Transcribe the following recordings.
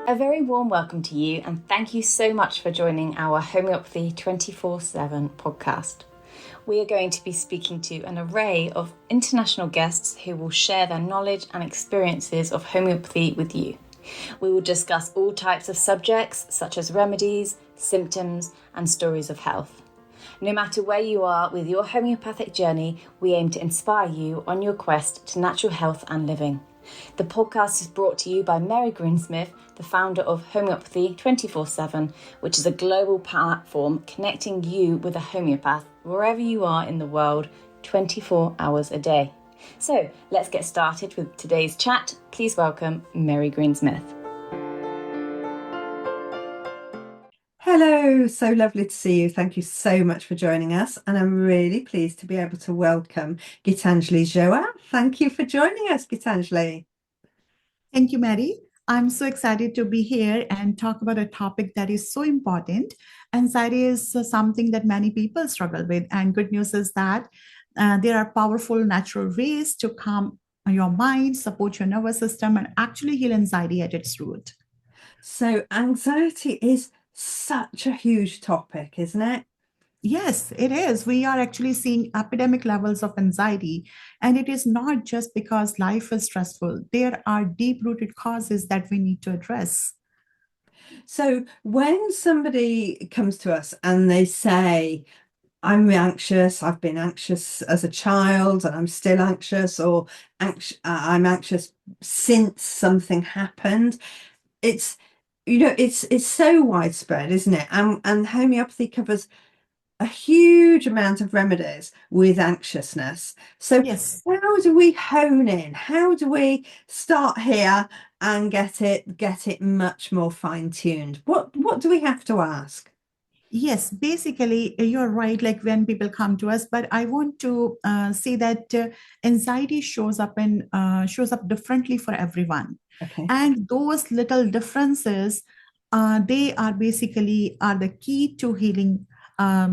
A very warm welcome to you, and thank you so much for joining our Homeopathy 24/7 podcast. We are going to be speaking to an array of international guests who will share their knowledge and experiences of homeopathy with you. We will discuss all types of subjects such as remedies, symptoms, and stories of health. No matter where you are with your homeopathic journey, we aim to inspire you on your quest to natural health and living. The podcast is brought to you by Mary Greensmith, the founder of Homeopathy 24/7, which is a global platform connecting you with a homeopath wherever you are in the world, 24 hours a day. So let's get started with today's chat. Please welcome Mary Greensmith. Hello, so lovely to see you. Thank you so much for joining us. And I'm really pleased to be able to welcome Gitanjali Joa. Thank you for joining us, Gitanjali. Thank you, Mary. I'm so excited to be here and talk about a topic that is so important. Anxiety is something that many people struggle with. And good news is that there are powerful natural ways to calm your mind, support your nervous system, and actually heal anxiety at its root. So anxiety is such a huge topic, isn't it? Yes, it is. We are actually seeing epidemic levels of anxiety. And it is not just because life is stressful, there are deep rooted causes that we need to address. So when somebody comes to us and they say, I'm anxious, I've been anxious as a child and I'm still anxious, or I'm anxious since something happened, it's it's so widespread, isn't it? And homeopathy covers a huge amount of remedies with anxiousness. So Yes. how do we hone in? How do we start here and get it much more fine-tuned? What do we have to ask? Yes, basically, you're right. Like when people come to us, but I want to say that anxiety shows up differently for everyone, Okay. and those little differences, they are basically are the key to healing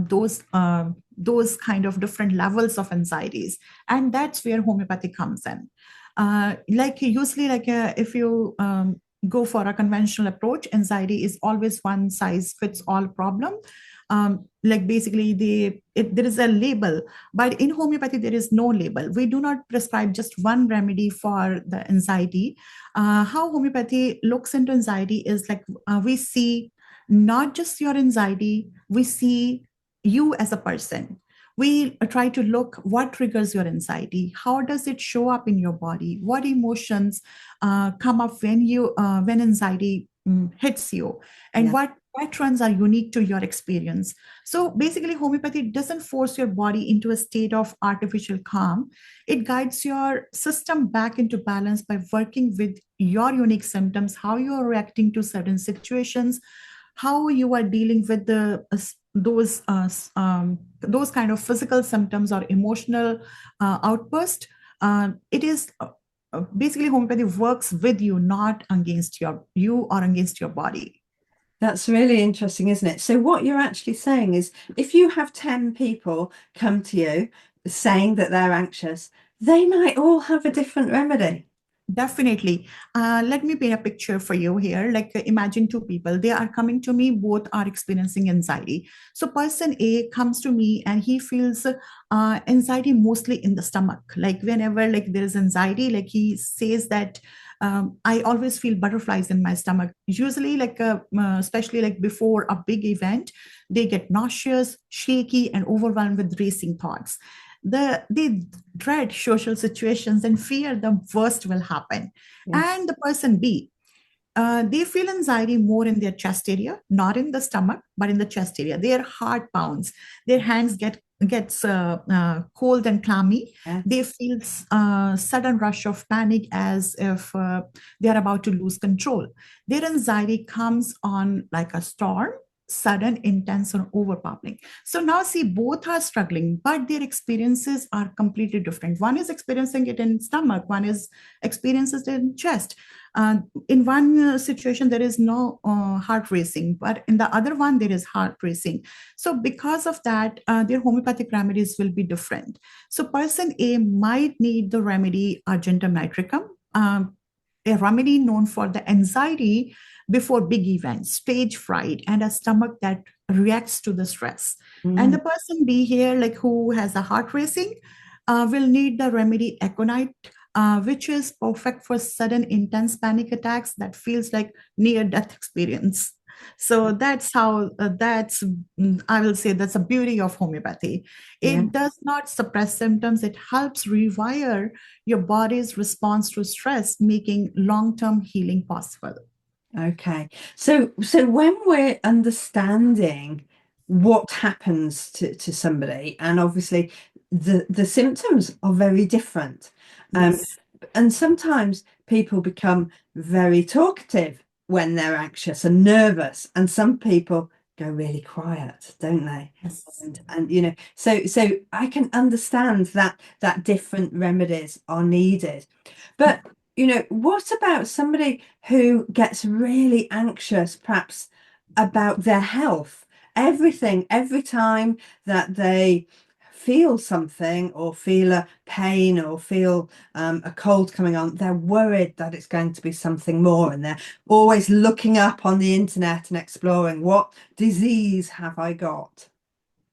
those kind of different levels of anxieties, and that's where homeopathy comes in. Like usually, if you go for a conventional approach, anxiety is always one size fits all problem. Like basically there is a label, but in homeopathy there is no label. We do not prescribe just one remedy for the anxiety. How homeopathy looks into anxiety is like we see not just your anxiety, we see you as a person. We try to look what triggers your anxiety, how does it show up in your body, what emotions come up when anxiety hits you, and Yeah. what patterns are unique to your experience. So basically homeopathy doesn't force your body into a state of artificial calm. It guides your system back into balance by working with your unique symptoms, how you are reacting to certain situations, how you are dealing with those kind of physical symptoms or emotional outburst. It is basically homeopathy works with you, not against you or against your body. That's really interesting, isn't it? So what you're actually saying is if you have 10 people come to you saying that they're anxious, they might all have a different remedy. Definitely. Let me paint a picture for you here. Like imagine two people, they are coming to me, both are experiencing anxiety. So person A comes to me and he feels anxiety mostly in the stomach. Like whenever like there is anxiety, like he says that I always feel butterflies in my stomach. Usually especially like before a big event, they get nauseous, shaky, and overwhelmed with racing thoughts. They dread social situations and fear the worst will happen. Yes. And the person B, they feel anxiety more in their chest area, not in the stomach, but in the chest area. Their heart pounds, their hands gets cold and clammy. Yeah. They feel sudden rush of panic as if they are about to lose control. Their anxiety comes on like a storm, sudden, intense, or overpowering. So now see, both are struggling, but their experiences are completely different. One is experiencing it in stomach, one is experiences it in chest. In one situation, there is no heart racing, but in the other one, there is heart racing. So because of that, their homeopathic remedies will be different. So person A might need the remedy argentum nitricum. a remedy known for the anxiety before big events, stage fright, and a stomach that reacts to the stress. And the person B here, like who has a heart racing, will need the remedy Aconite, which is perfect for sudden intense panic attacks that feels like near death experience. So that's how I will say that's the beauty of homeopathy. Yeah. It does not suppress symptoms, it helps rewire your body's response to stress, making long-term healing possible. Okay. So when we're understanding what happens to somebody, and obviously the symptoms are very different. Yes. And sometimes people become very talkative when they're anxious and nervous, and some people go really quiet, don't they? Yes. And you know, so I can understand that different remedies are needed. But you know, what about somebody who gets really anxious, perhaps about their health? Everything, every time that they feel something or feel a pain or feel a cold coming on, they're worried that it's going to be something more, and they're always looking up on the internet and exploring, what disease have I got?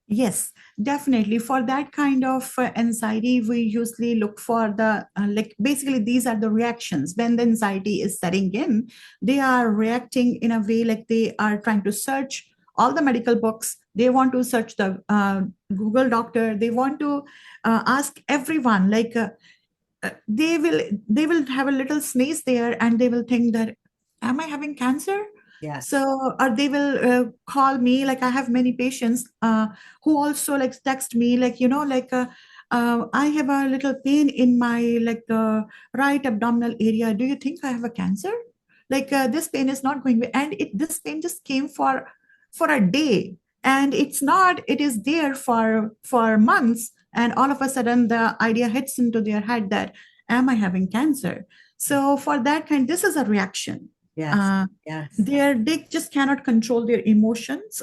Yes, definitely. For that kind of anxiety, we usually look for the like basically these are the reactions. When the anxiety is setting in, they are reacting in a way like they are trying to search all the medical books. They want to search the Google doctor. They want to ask everyone. Like they will have a little sneeze there, and they will think that, am I having cancer? Yes. So, or they will call me. Like I have many patients who also like text me, like I have a little pain in my like right abdominal area. Do you think I have a cancer? Like this pain is not going away, and this pain just came for a day, and it's not. It is there for months, and all of a sudden the idea hits into their head that, am I having cancer? So for that kind, this is a reaction. Yes. Yes. They just cannot control their emotions,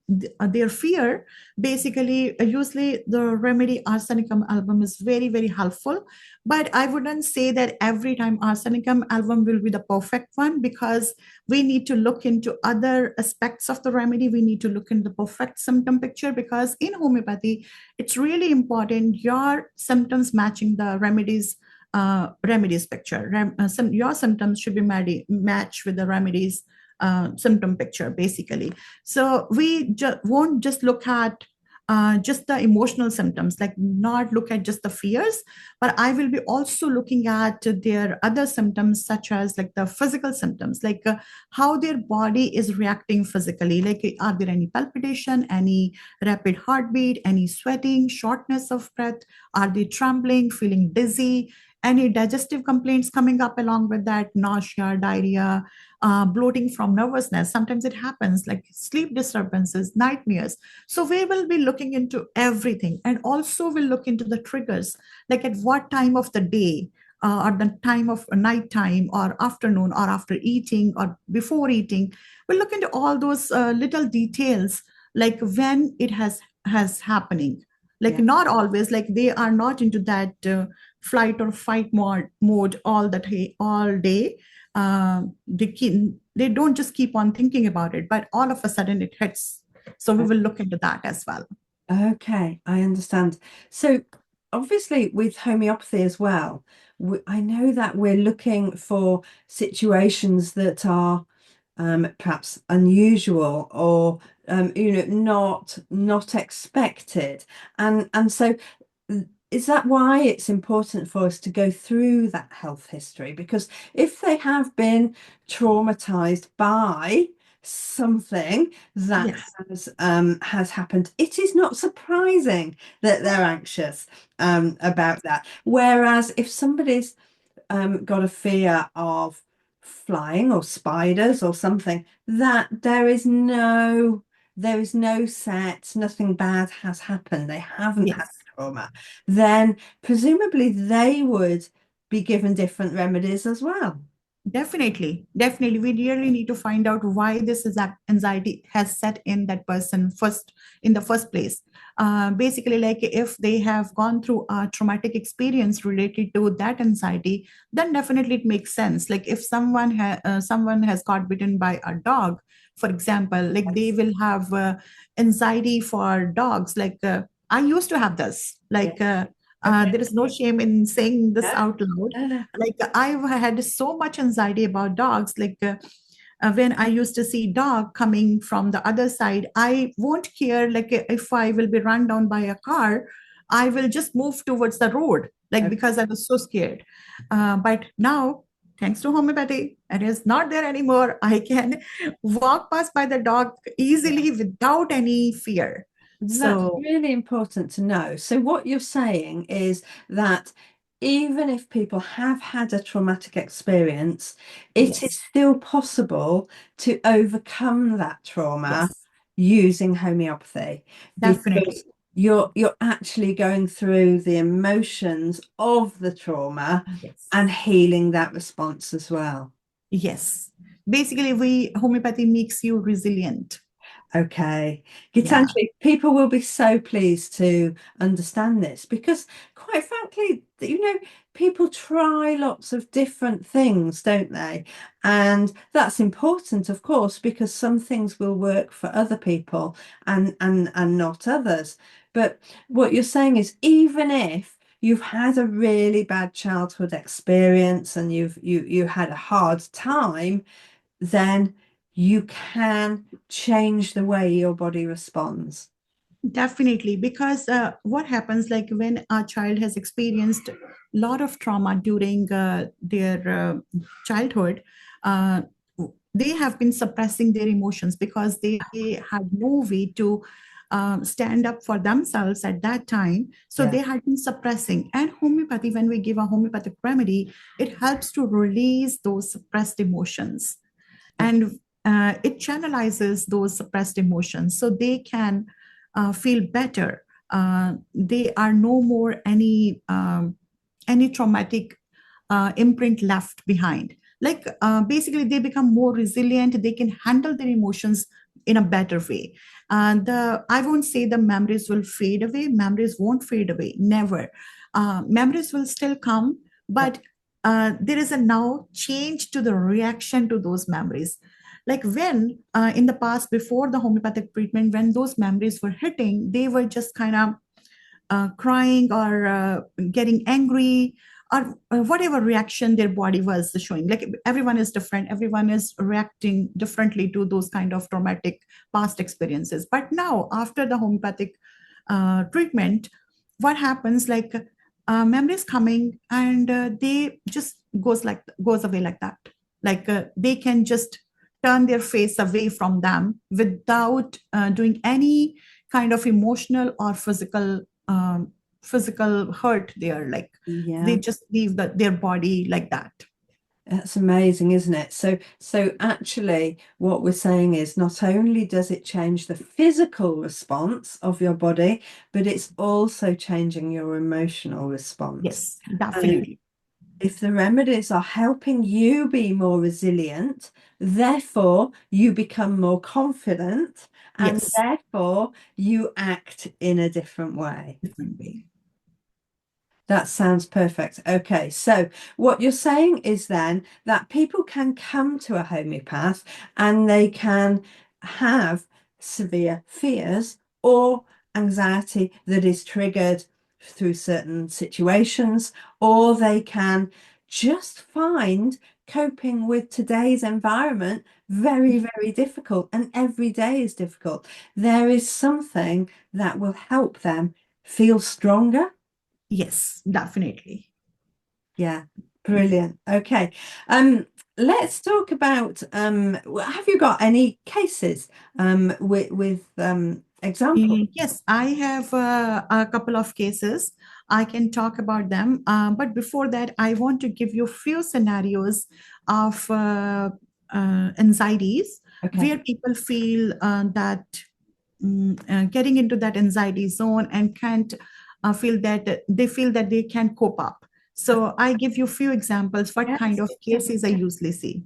their fear. Basically, usually the remedy arsenicum album is very, very helpful, but I wouldn't say that every time arsenicum album will be the perfect one, because we need to look into other aspects of the remedy. We need to look into the perfect symptom picture, because in homeopathy it's really important your symptoms matching the remedies picture. Your symptoms should be matched with the remedies symptom picture, basically. So we won't just look at just the emotional symptoms, like not look at just the fears, but I will be also looking at their other symptoms, such as like the physical symptoms, like how their body is reacting physically. Like, are there any palpitation, any rapid heartbeat, any sweating, shortness of breath? Are they trembling, feeling dizzy? Any digestive complaints coming up along with that, nausea, diarrhea, bloating from nervousness. Sometimes it happens, like sleep disturbances, nightmares. So we will be looking into everything, and also we'll look into the triggers, like at what time of the day, or the time of night time, or afternoon, or after eating, or before eating. We'll look into all those little details, like when it has happening. Like, Yeah. not always, like they are not into that flight or fight mode all day. They don't just keep on thinking about it, but all of a sudden it hits. So we will look into that as well. Okay, I understand. So obviously with homeopathy as well, I know that we're looking for situations that are perhaps unusual or you know, not expected. And so is that why it's important for us to go through that health history? Because if they have been traumatized by something that Yes. has happened, it is not surprising that they're anxious about that. Whereas if somebody's got a fear of flying or spiders or something, that there is no set, nothing bad has happened, they haven't had Yes. trauma, then presumably they would be given different remedies as well. Definitely, definitely. We really need to find out why this is that anxiety has set in that person first in the first place. Basically, like if they have gone through a traumatic experience related to that anxiety, then definitely it makes sense. Like if someone has got bitten by a dog, for example, like they will have anxiety for dogs. Like I used to have this. Yeah. Like Okay. there is no shame in saying this No, out loud. no, no. Like I've had so much anxiety about dogs. Like when I used to see dog coming from the other side, I won't care. Like if I will be run down by a car, I will just move towards the road, like Okay. because I was so scared. But now, thanks to homeopathy, it is not there anymore. I can walk past by the dog easily without any fear. That's So really important to know. So, what you're saying is that even if people have had a traumatic experience, it is yes, still possible to overcome that trauma yes, using homeopathy because definitely. you're actually going through the emotions of the trauma and Yes. healing that response as well. Yes. Basically, we homeopathy makes you resilient. Okay. Yeah. Gitanjali, people will be so pleased to understand this because, quite frankly, people try lots of different things, don't they? And that's important, of course, because some things will work for other people and not others. But what you're saying is, even if you've had a really bad childhood experience and you had a hard time, then you can change the way your body responds. Definitely, because what happens like when a child has experienced a lot of trauma during their childhood, uh, they have been suppressing their emotions because they had no way to stand up for themselves at that time. So Yeah. they had been suppressing. And homeopathy, when we give a homeopathic remedy, it helps to release those suppressed emotions, and it channelizes those suppressed emotions so they can feel better. They are no more any traumatic imprint left behind. Like basically, they become more resilient. They can handle their emotions in a better way. And I won't say the memories will fade away. Memories won't fade away. Never. Memories will still come, Yeah. but there is a now change to the reaction to those memories. Like when in the past, before the homeopathic treatment, when those memories were hitting, they were just kind of crying or getting angry, or whatever reaction their body was showing. Like everyone is different, everyone is reacting differently to those kind of traumatic past experiences. But now after the homeopathic treatment, what happens, like memories coming, and they just goes away like that. Like they can just turn their face away from them without doing any kind of emotional or physical hurt there. Like they Yeah. just leave their body like that. That's amazing, isn't it? So actually what we're saying is not only does it change the physical response of your body, but it's also changing your emotional response. Yes, And definitely. if the remedies are helping you be more resilient, therefore you become more confident and Yes, therefore you act in a different way. different way. That sounds perfect. Okay, so what you're saying is then that people can come to a homeopath and they can have severe fears or anxiety that is triggered through certain situations, or they can just find coping with today's environment very, very difficult, and every day is difficult. There is something that will help them feel stronger. Yes, definitely. Yeah, brilliant. Okay. Let's talk about have you got any cases with examples? Yes, I have a couple of cases. I can talk about them. But before that, I want to give you a few scenarios of anxieties Okay. where people feel that getting into that anxiety zone and can't feel that they feel that they can cope up. So I give you few examples, what kind of cases I usually see.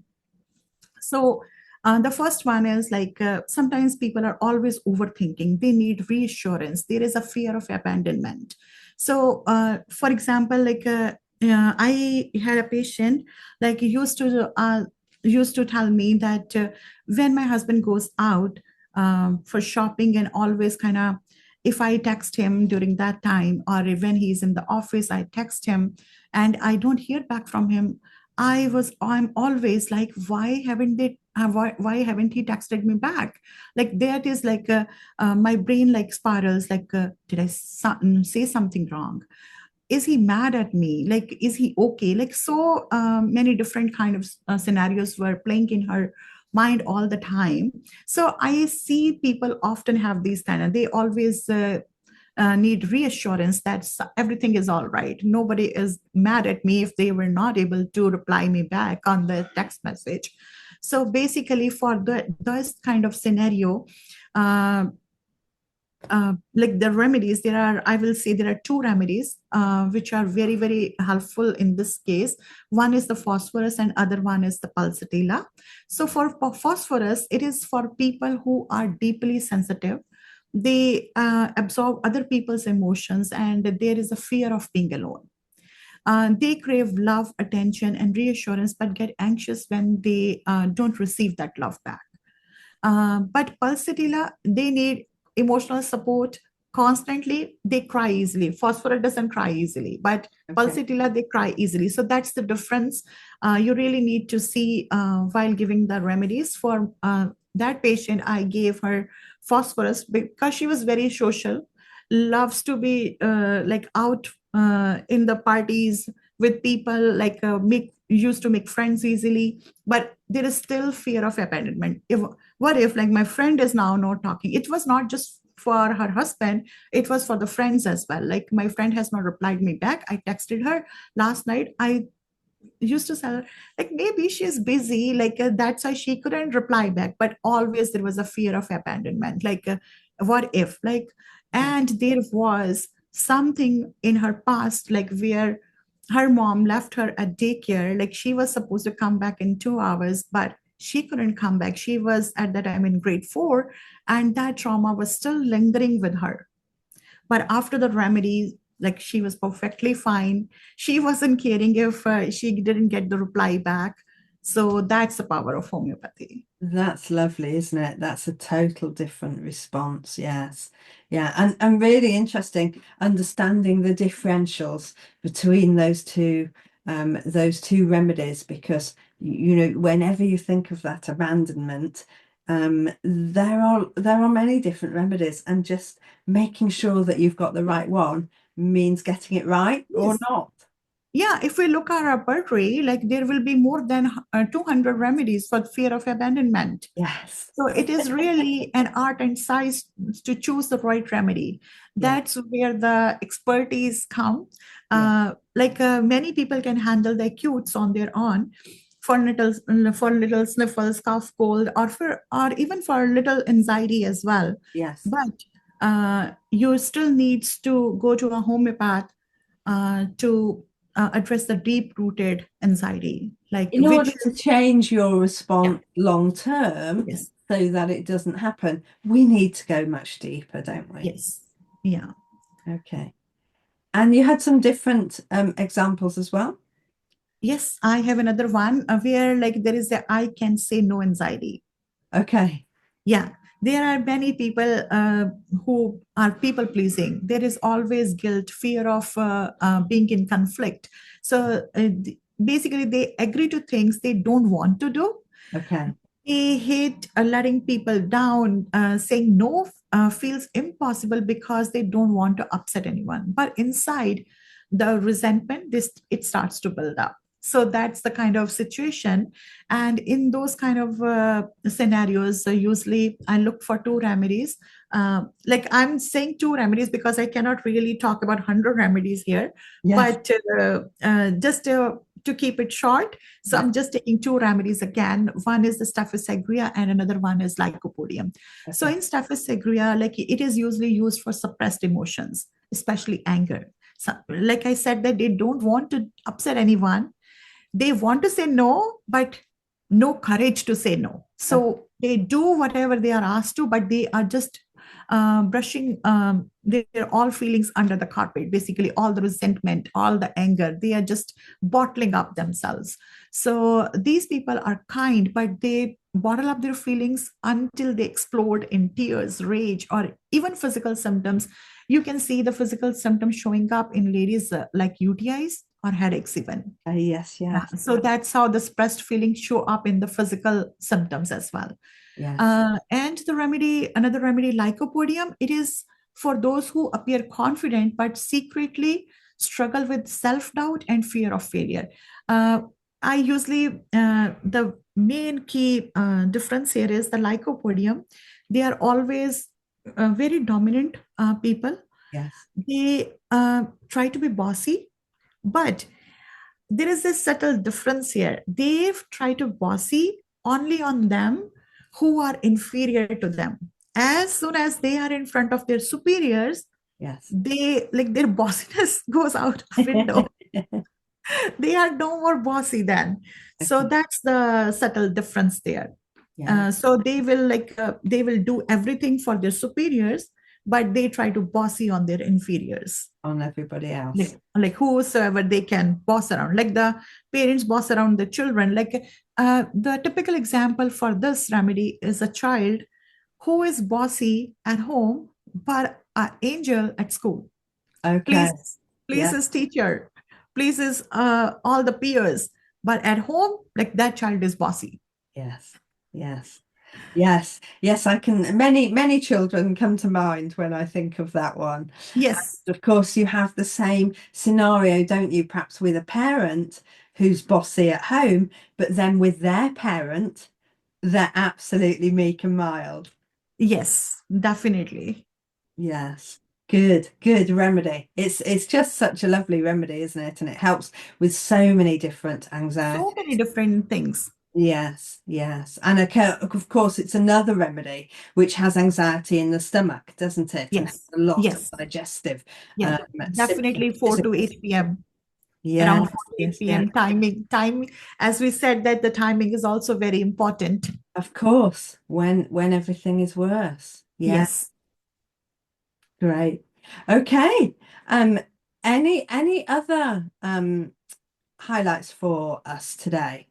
So the first one is like sometimes people are always overthinking. They need reassurance. There is a fear of abandonment. So, for example, like I had a patient like used to tell me that when my husband goes out for shopping and always kind of if I text him during that time or when he's in the office, I text him and I don't hear back from him. I'm always like, why haven't he texted me back? Like that is like my brain like spirals, like, did I say something wrong? Is he mad at me? Like, is he okay? Like so many different kind of scenarios were playing in her mind all the time. So I see people often have these kind of, they always need reassurance that everything is all right. Nobody is mad at me if they were not able to reply me back on the text message. So basically, for this kind of scenario, uh, like the remedies, I will say there are two remedies which are very, very helpful in this case. One is the phosphorus and other one is the pulsatilla. So for phosphorus, it is for people who are deeply sensitive. They absorb other people's emotions and there is a fear of being alone. They crave love, attention, and reassurance, but get anxious when they don't receive that love back. But pulsatilla, they need emotional support constantly. They cry easily. Phosphorus doesn't cry easily, but pulsatilla, they cry easily. So that's the difference. You really need to see while giving the remedies. For that patient, I gave her phosphorus because she was very social, loves to be like out in the parties with people, like used to make friends easily, but there is still fear of abandonment. What if like my friend is now not talking? It was not just for her husband, it was for the friends as well. Like my friend has not replied me back. I texted her last night. I used to tell her like maybe she's busy, like that's why she couldn't reply back, but always there was a fear of abandonment, like what if like. And there was something in her past, like where her mom left her at daycare, like she was supposed to come back in 2 hours, but she couldn't come back. She was at that time in grade 4 and that trauma was still lingering with her. But after the remedy, like she was perfectly fine. She wasn't caring if she didn't get the reply back. So that's the power of homeopathy. That's lovely, isn't it? That's a total different response. Yes. Yeah. And really interesting understanding the differentials between those two remedies, because you know, whenever you think of that abandonment, there are many different remedies, and just making sure that you've got the right one means getting it right or Yes. not. Yeah, if we look at our repertoire, like there will be more than 200 remedies for fear of abandonment. Yes. So it is really an art and science to choose the right remedy. That's where the expertise come. Like many people can handle the acutes on their own for little sniffles, cough, cold, or even for little anxiety as well. Yes. But you still needs to go to a homeopath to address the deep-rooted anxiety, like In order to change your response long term, yes, so that it doesn't happen, we need to go much deeper, don't we? yes, yeah. Okay. And you had some different examples as well? Yes, I have another one where like there is a I can say no anxiety. Okay. Yeah, there are many people who are people pleasing. There is always guilt, fear of being in conflict. So basically, they agree to things they don't want to do. Okay. They hate letting people down. Saying no feels impossible because they don't want to upset anyone. But inside, the resentment, it starts to build up. So that's the kind of situation. And in those kind of scenarios, usually I look for two remedies. Like I'm saying two remedies because I cannot really talk about 100 remedies here. Yes. But just to keep it short, so I'm just taking two remedies again. One is the Staphylococcus aureus and another one is Lycopodium. Okay. So in Staphylococcus aureus, like it is usually used for suppressed emotions, especially anger. So, like I said, that they don't want to upset anyone. They want to say no, but no courage to say no. So they do whatever they are asked to, but they are just brushing their all feelings under the carpet, basically all the resentment, all the anger. They are just bottling up themselves. So these people are kind, but they bottle up their feelings until they explode in tears, rage, or even physical symptoms. You can see the physical symptoms showing up in ladies like UTIs or headaches even. Yes, Yeah, yes, so that's how the suppressed feelings show up in the physical symptoms as well. yes. And the remedy, another remedy, lycopodium, it is for those who appear confident but secretly struggle with self-doubt and fear of failure. I usually, the main key difference here is the lycopodium. They are always very dominant people. Yes. They try to be bossy, but there is this subtle difference here. They try to bossy only on them who are inferior to them. As soon as they are in front of their superiors, Yes. they like their bossiness goes out the window. They are no more bossy then. So Okay. that's the subtle difference there. Yeah. So they will do everything for their superiors, but they try to bossy on their inferiors. On everybody else. Like whosoever they can boss around, like the parents boss around the children. Like the typical example for this remedy is a child who is bossy at home, but an angel at school. Okay. Pleases teacher, pleases all the peers, but at home, like that child is bossy. Yes. Yes. Yes. Yes. I can. Many children come to mind when I think of that one. Yes. And of course, you have the same scenario, don't you? Perhaps with a parent who's bossy at home, but then with their parent, they're absolutely meek and mild. Yes, definitely. Yes. Good remedy. It's just such a lovely remedy, isn't it? And it helps with so many different anxieties. So many different things. Yes, yes. And of course, it's another remedy which has anxiety in the stomach, doesn't it? And has Yes. a lot Yes. of digestive Yeah. Definitely symptoms. 4 to 8 p.m. Yes, Around 4 to 8 yes, p.m. yes. Timing, as we said, that the timing is also very important. Of course, when everything is worse. Yeah, Yes. great. Okay. Any other highlights for us today?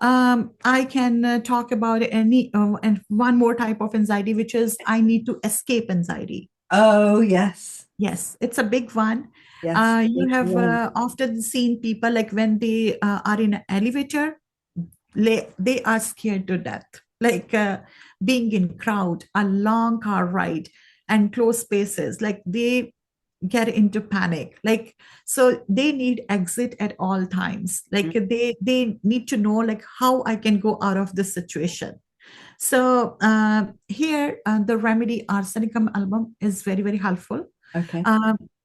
I can talk about any and one more type of anxiety, which is I need to escape anxiety. Oh, yes. Yes, it's a big one. Yes. You have often seen people like when they are in an elevator, they are scared to death. Like being in crowd, a long car ride, and close spaces. Like they get into panic. Like so, they need exit at all times. Like they need to know like how I can go out of this situation. So here, the remedy arsenicum album is very, very helpful. Okay.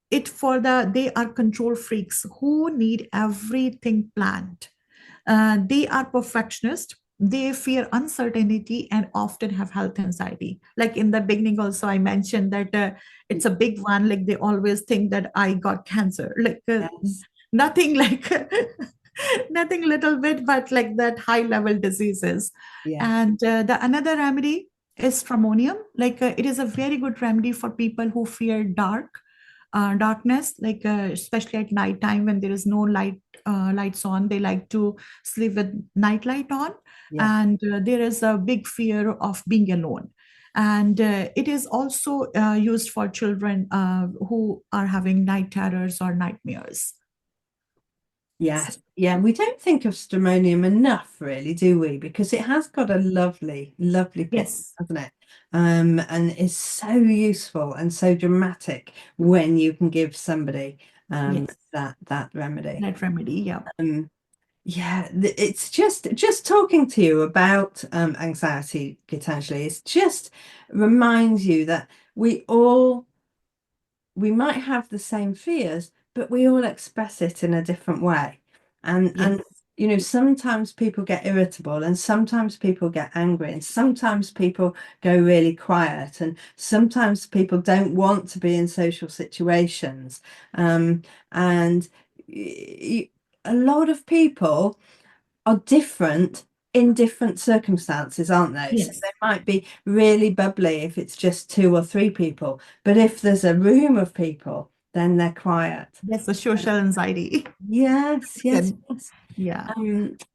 It for they are control freaks who need everything planned. They are perfectionist. They fear uncertainty and often have health anxiety. Like in the beginning, also I mentioned that it's a big one. Like they always think that I got cancer. Like Yes. nothing like nothing little bit, but like that high level diseases. Yeah. And the another remedy is stramonium. Like it is a very good remedy for people who fear darkness, like especially at night time when there is no lights on. They like to sleep with night light on, Yeah. and there is a big fear of being alone. And it is also used for children who are having night terrors or nightmares. Yes. Yeah. We don't think of stramonium enough, really, do we? Because it has got a lovely picture, Yes. hasn't it? And is so useful and so dramatic when you can give somebody Yes. that remedy. That remedy, yeah. Yeah, it's just talking to you about anxiety, Gitanjali, it's just reminds you that we might have the same fears, but we all express it in a different way. And Yes. you know, sometimes people get irritable and sometimes people get angry and sometimes people go really quiet and sometimes people don't want to be in social situations. And a lot of people are different in different circumstances, aren't they? So Yes. they might be really bubbly if it's just 2 or 3 people, but if there's a room of people, then they're quiet. Yes, the social anxiety. Yes, yes, Then, yes. yeah.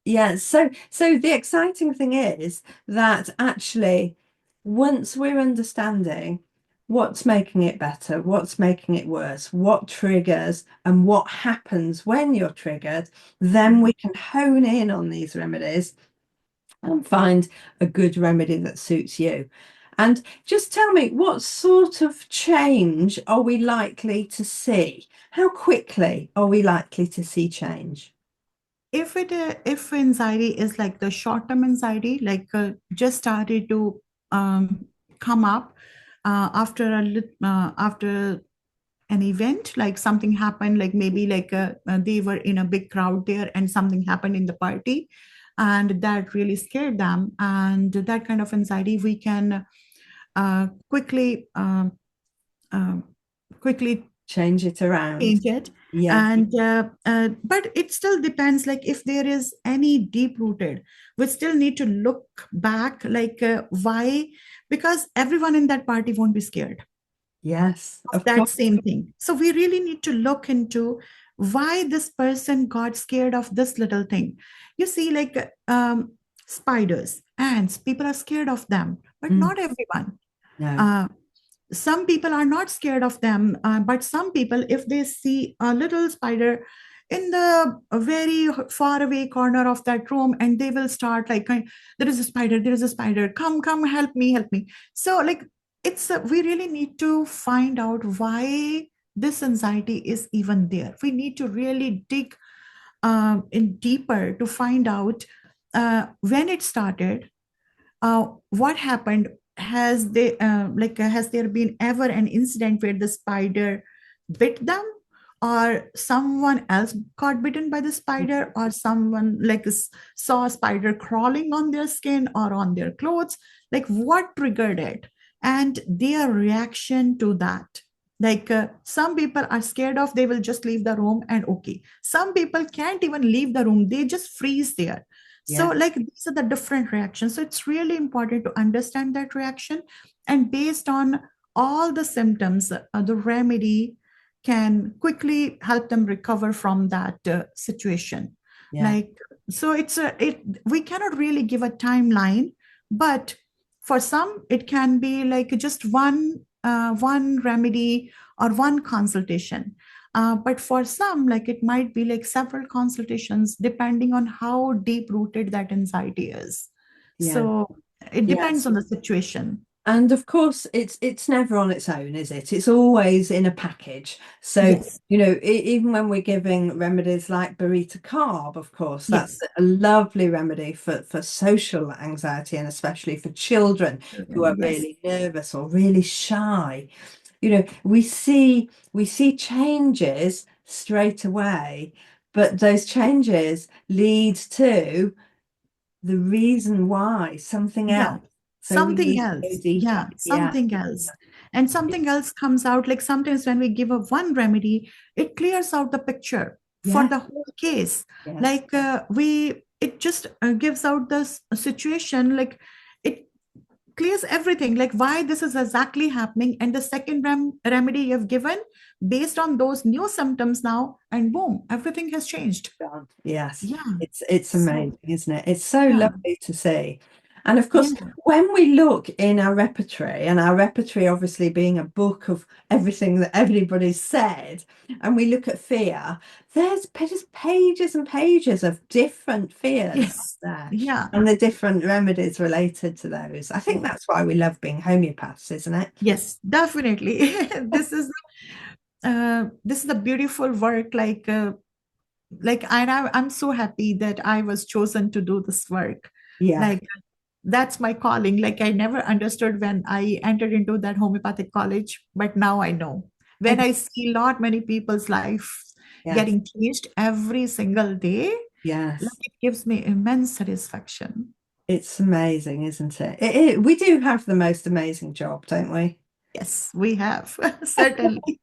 Yeah, so the exciting thing is that actually once we're understanding what's making it better, what's making it worse, what triggers and what happens when you're triggered, then we can hone in on these remedies and find a good remedy that suits you. And just tell me, what sort of change are we likely to see? How quickly are we likely to see change? If anxiety is like the short-term anxiety, like just started to come up after an event, like something happened, like maybe like they were in a big crowd there and something happened in the party and that really scared them, and that kind of anxiety we can quickly uh, quickly Change it around. change it. Yeah, And but it still depends, like if there is any deep rooted, we still need to look back, like why, because everyone in that party won't be scared yes, of of that course. same thing. So we really need to look into why this person got scared of this little thing. You see, like spiders, ants, people are scared of them, but Mm, not everyone. no. uh, some people are not scared of them, but some people, if they see a little spider in the very far away corner of that room, and they will start like, there is a spider, there is a spider, come, help me, help me. So like it's we really need to find out why this anxiety is even there. We need to really dig in deeper to find out when it started, what happened. Has there been ever an incident where the spider bit them, or someone else got bitten by the spider, or someone like saw a spider crawling on their skin or on their clothes? Like what triggered it and their reaction to that? Like some people are scared of, they will just leave the room and okay, some people can't even leave the room, they just freeze there. So, Yeah, like, these are the different reactions. So, it's really important to understand that reaction. And based on all the symptoms, the remedy can quickly help them recover from that situation. yeah, Like, so we cannot really give a timeline, but for some, it can be like just one remedy or one consultation. But for some, like it might be like several consultations depending on how deep rooted that anxiety is. yeah, So it depends yes. on the situation. And of course, it's never on its own, is it? It's always in a package. So, Yes, you know, even when we're giving remedies like Burita Carb, of course, that's yes. a lovely remedy for social anxiety and especially for children who are Yes, really nervous or really shy. You know, we see changes straight away, but those changes lead to the reason why, something yeah. else. So we Something need to go else. deeper. Yeah, Yeah. something else. And something else comes out. Like sometimes when we give a one remedy, it clears out the picture for Yeah. the whole case. Yes. Like it just gives out this situation. Like it clears everything, like why this is exactly happening, and the second remedy you've given based on those new symptoms now, and boom, everything has changed. Done. Yes. Yeah. It's So amazing, isn't it? It's so yeah, lovely to see. And of yeah, course, when we look in our repertory, and our repertory obviously being a book of everything that everybody's said, and we look at fear, there's just pages and pages of different fears yes, there yeah, and the different remedies related to those. I think that's why we love being homeopaths, isn't it? yes, definitely. This is a beautiful work. Like I'm so happy that I was chosen to do this work. Yeah. Like that's my calling. Like I never understood when I entered into that homeopathic college, but now I know. When Ex- I see lot many people's lives Yes. getting changed every single day, Yes. Like it gives me immense satisfaction. It's amazing, isn't it? We do have the most amazing job, don't we? Yes, we have, certainly.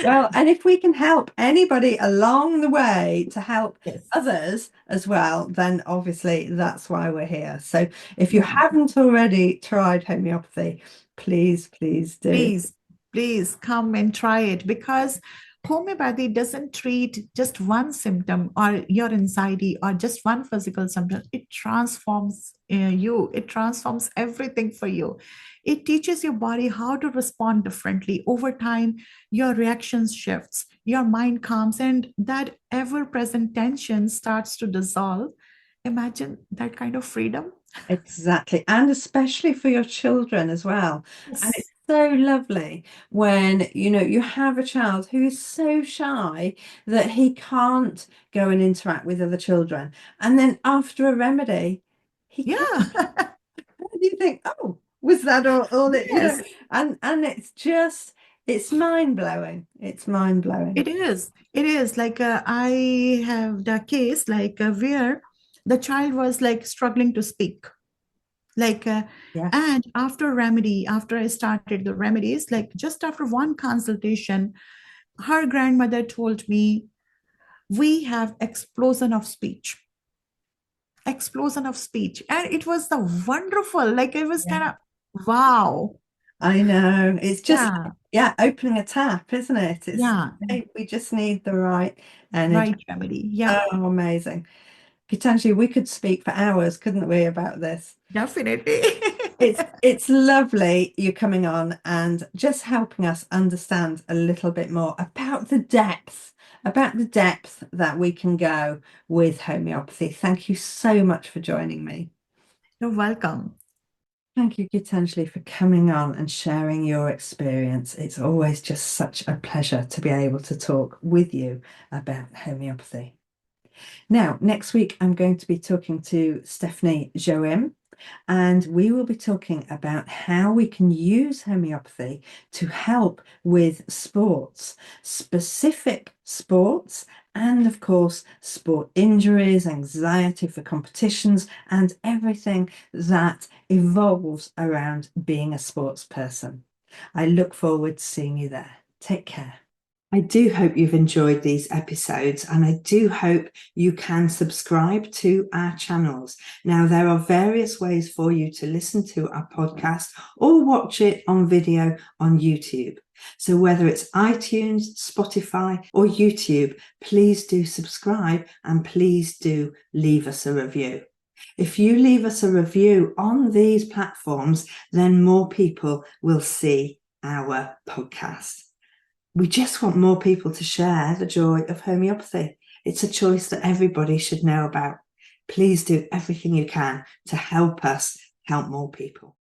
Well, and if we can help anybody along the way to help Yes. others as well, then obviously that's why we're here. So if you Yeah. haven't already tried homeopathy, please, please do. Please come and try it, because homeopathy doesn't treat just one symptom or your anxiety or just one physical symptom. It transforms you, it transforms everything for you. It teaches your body how to respond differently. Over time, your reactions shifts, your mind calms, and that ever-present tension starts to dissolve. Imagine that kind of freedom. Exactly. And especially for your children as well. And Yes. it's so lovely when, you have a child who is so shy that he can't go and interact with other children. And then after a remedy, he can. Yeah. And you think, oh, was that all it, Yes. and it's mind blowing. It's mind blowing. It is. It is like I have the case like where the child was like struggling to speak. Like, Yeah. and after I started the remedies, like just after one consultation, her grandmother told me, we have explosion of speech. And it was the wonderful, like it was Yeah. kind of, wow. I know. It's just, Yeah. yeah, opening a tap, isn't it? Yeah. We just need the right energy. Right remedy. Yeah, Oh, amazing. Potentially, we could speak for hours, couldn't we, about this? definitely. It's lovely you coming on and just helping us understand a little bit more about the depth that we can go with homeopathy. Thank you so much for joining me. You're welcome. Thank you, Gitanjali, for coming on and sharing your experience. It's always just such a pleasure to be able to talk with you about homeopathy. Now, next week, I'm going to be talking to Stephanie Joem, and we will be talking about how we can use homeopathy to help with sports, specific sports, and of course, sport injuries, anxiety for competitions, and everything that evolves around being a sports person. I look forward to seeing you there. Take care. I do hope you've enjoyed these episodes, and I do hope you can subscribe to our channels. Now, there are various ways for you to listen to our podcast or watch it on video on YouTube. So whether it's iTunes, Spotify, or YouTube, please do subscribe and please do leave us a review. If you leave us a review on these platforms, then more people will see our podcast. We just want more people to share the joy of homeopathy. It's a choice that everybody should know about. Please do everything you can to help us help more people.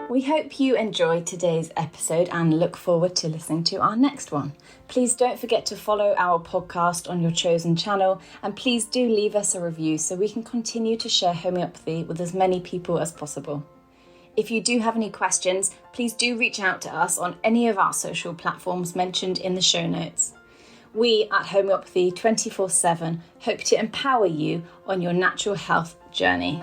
We hope you enjoyed today's episode and look forward to listening to our next one. Please don't forget to follow our podcast on your chosen channel, and please do leave us a review so we can continue to share homeopathy with as many people as possible. If you do have any questions, please do reach out to us on any of our social platforms mentioned in the show notes. We at Homeopathy 24/7 hope to empower you on your natural health journey.